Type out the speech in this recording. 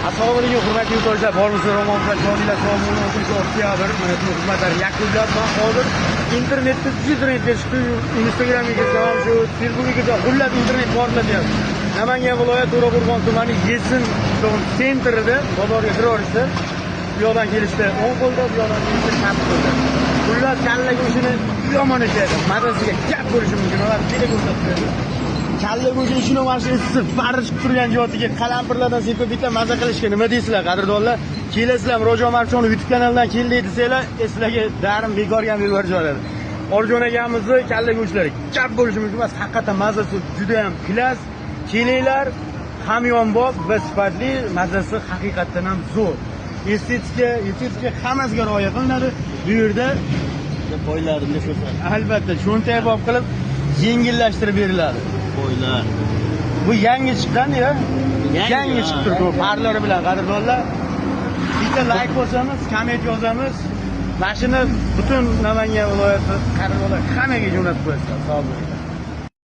Assalomu alaykum, hurmatli yurtdoshlar. Bormisiz ro'mollar, joniylar, sog'liqni o'qishga oktyabr. Mana shu xizmatlar yakunlab, men hozir internetda chiqdi, Instagramga salom shu, Facebookga xullas internet portlatyapti. Namangan viloyat To'raqo'rg'on tumani Yesin sentrida bozorga kirishdi. Bu yoqdan kelishdi 10 qo'lda, bu yoqdan kelishdi 7 qo'lda. Xullas kalla go'shini yomon ishlaydi. Mazasiga gap bo'lishi mumkin. Ular juda ko'rsatdi. Kalla go'sht ishini mashinasi barish turgan joyiga qalampirlardan sepib bitta maza qilishga nima deysizlar, qadrdonlar? Kelasizlar, Murojon Marchonov YouTube kanalidan keldi desanglar, sizlarga darim bekorga ham berib yuboradi. Orjon akamizni kalla go'shtlari gap bo'lishi mumkin emas, haqiqatan mazasi juda ham klas. Kelinglar, hamyonbop va sifatli, mazasi haqiqatan ham zo'r. Estetika hammasiga rioya qilinadi. Bu yerda Boylarimni ko'rsatadi. albatta cho'ntak bob qilib yengillashtirib beriladi. Boylar. Bu yangi chiqqan-ya. Yangi ha. chiqdi bu parlari bilan qadrdonlar. Bitta like bosamiz, komment yozamiz. Mashina butun Namangan viloyati qadrdonlar hammaga jo'natib qo'yasiz. Sog' bo'ling.